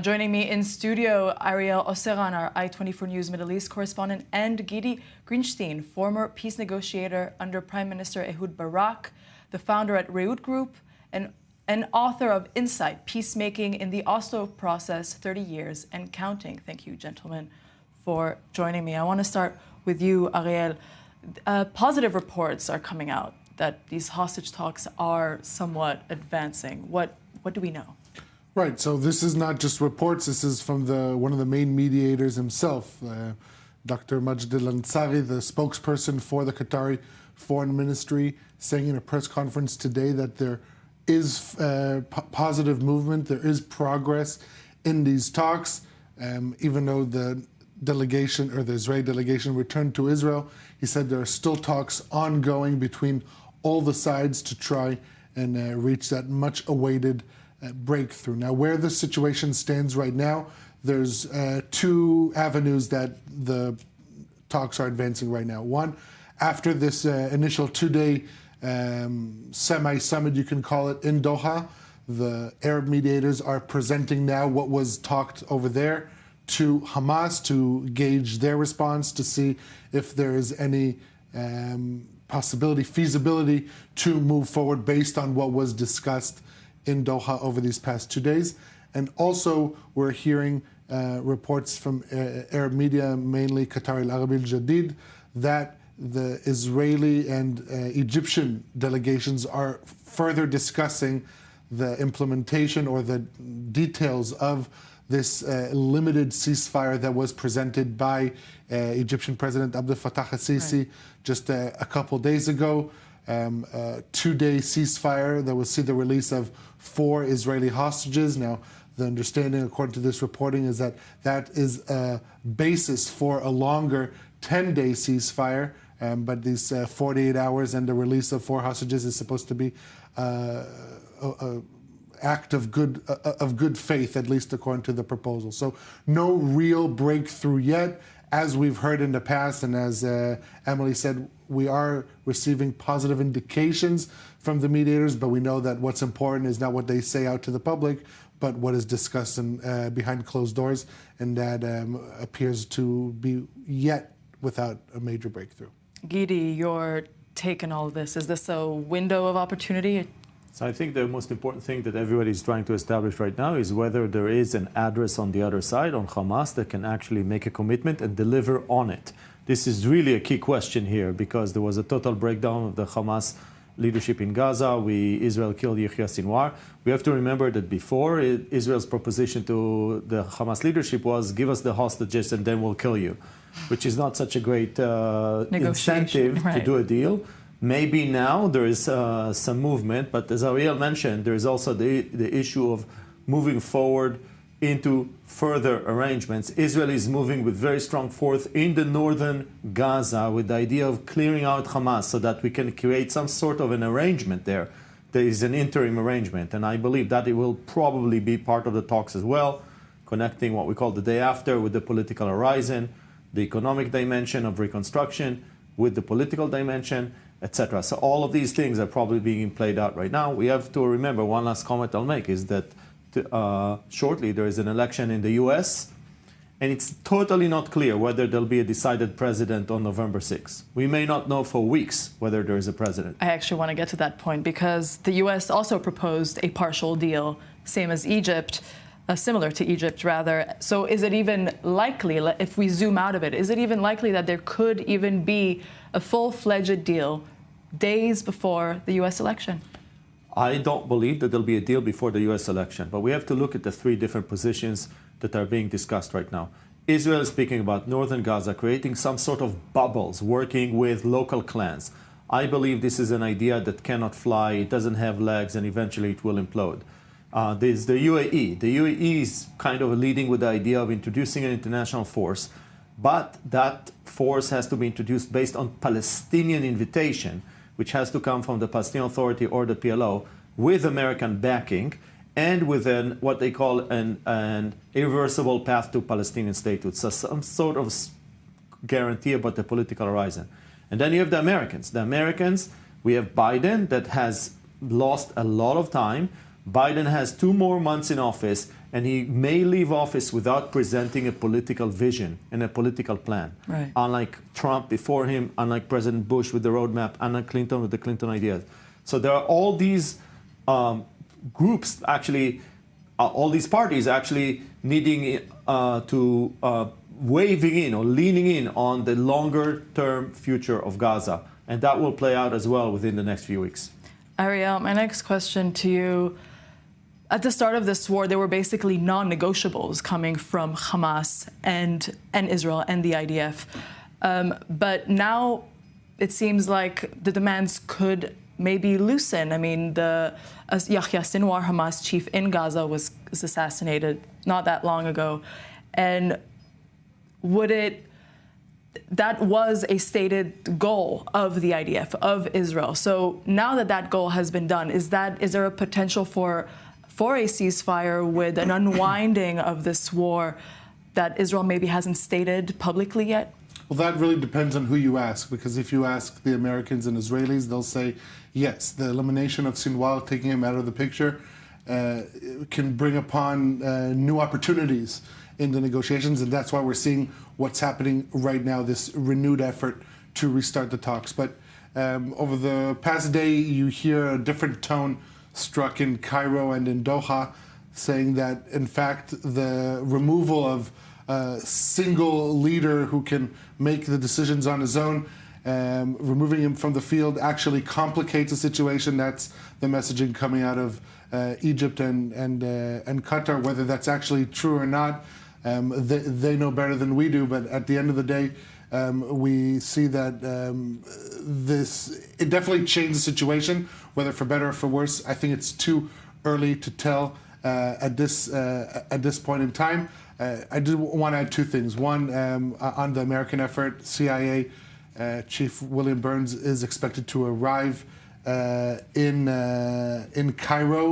Joining me in studio, Ariel Oseran, our i24News Middle East correspondent, and Gidi Grinstein, former peace negotiator under Prime Minister Ehud Barak, the founder at Reut Group, and author of Insight, Peacemaking in the Oslo Process, 30 Years and Counting. Thank you, gentlemen, for joining me. I want to start with you, Ariel. Positive reports are coming out that these hostage talks are somewhat advancing. What do we know? Right, so this is not just reports, this is from one of the main mediators himself, Dr. Majd al-Ansari, the spokesperson for the Qatari Foreign Ministry, saying in a press conference today that there is positive movement, there is progress in these talks, even though the delegation, or the Israeli delegation, returned to Israel. He said there are still talks ongoing between all the sides to try and reach that much-awaited breakthrough. Now, where the situation stands right now, there's two avenues that the talks are advancing right now. One, after this initial two-day semi-summit, you can call it, in Doha, the Arab mediators are presenting now what was talked over there to Hamas to gauge their response, to see if there is any possibility, feasibility to move forward based on what was discussed in Doha over these past 2 days. And also we're hearing reports from Arab media, mainly Qatar al-Arabi al-Jadid, that the Israeli and Egyptian delegations are further discussing the implementation or the details of this limited ceasefire that was presented by Egyptian President Abdel Fattah al-Sisi just a couple days ago. A two-day ceasefire that will see the release of 4 Israeli hostages. Now, the understanding, according to this reporting, is that that is a basis for a longer 10-day ceasefire, but these 48 hours and the release of 4 hostages is supposed to be an act of good faith, at least according to the proposal. So no real breakthrough yet. As we've heard in the past, and as Emily said, we are receiving positive indications from the mediators, but we know that what's important is not what they say out to the public, but what is discussed behind closed doors, and that appears to be yet without a major breakthrough. Gidi, your take on all of this, is this a window of opportunity? So I think the most important thing that everybody is trying to establish right now is whether there is an address on the other side, on Hamas, that can actually make a commitment and deliver on it. This is really a key question here, because there was a total breakdown of the Hamas leadership in Gaza. Israel killed Yahya Sinwar. We have to remember that before, Israel's proposition to the Hamas leadership was, give us the hostages and then we'll kill you, which is not such a great incentive to do a deal. Maybe now there is some movement, but as Ariel mentioned, there is also the issue of moving forward into further arrangements. Israel is moving with very strong force in the northern Gaza with the idea of clearing out Hamas so that we can create some sort of an arrangement there. There is an interim arrangement, and I believe that it will probably be part of the talks as well, connecting what we call the day after with the political horizon, the economic dimension of reconstruction with the political dimension, etc. So all of these things are probably being played out right now. We have to remember, one last comment I'll make is that shortly there is an election in the US, and it's totally not clear whether there'll be a decided president on November 6th. We may not know for weeks whether there is a president. I actually want to get to that point, because the US also proposed a partial deal, same as Egypt, similar to Egypt, rather. So is it even likely, if we zoom out of it, is it even likely that there could even be a full-fledged deal days before the US election? I don't believe that there'll be a deal before the US election, but we have to look at the 3 different positions that are being discussed right now. Israel is speaking about northern Gaza, creating some sort of bubbles, working with local clans. I believe this is an idea that cannot fly, it doesn't have legs, and eventually it will implode. There's the UAE. The UAE is kind of leading with the idea of introducing an international force, but that force has to be introduced based on Palestinian invitation, which has to come from the Palestinian Authority or the PLO, with American backing, and with what they call an irreversible path to Palestinian statehood. So some sort of guarantee about the political horizon. And then you have the Americans. The Americans, we have Biden that has lost a lot of time. Biden has 2 more months in office, And he may leave office without presenting a political vision and a political plan. Right. Unlike Trump before him, unlike President Bush with the roadmap, unlike Clinton with the Clinton ideas. So there are all these groups actually, all these parties actually needing to waving in or leaning in on the longer term future of Gaza. And that will play out as well within the next few weeks. Ariel, my next question to you. At the start of this war, there were basically non-negotiables coming from Hamas and Israel and the IDF. But now it seems like the demands could maybe loosen. I mean, Yahya Sinwar, Hamas chief in Gaza, was assassinated not that long ago. And that was a stated goal of the IDF, of Israel. So now that that goal has been done, is there a potential for a ceasefire with an unwinding of this war that Israel maybe hasn't stated publicly yet? Well, that really depends on who you ask, because if you ask the Americans and Israelis, they'll say, yes, the elimination of Sinwar, taking him out of the picture, can bring upon new opportunities in the negotiations, and that's why we're seeing what's happening right now, this renewed effort to restart the talks. But over the past day, you hear a different tone struck in Cairo and in Doha, saying that, in fact, the removal of a single leader who can make the decisions on his own, removing him from the field actually complicates the situation. That's the messaging coming out of Egypt and Qatar. Whether that's actually true or not, they know better than we do. But at the end of the day, we see that it definitely changed the situation, whether for better or for worse. I think it's too early to tell at this point in time. I do want to add two things. One, on the American effort, CIA Chief William Burns is expected to arrive in Cairo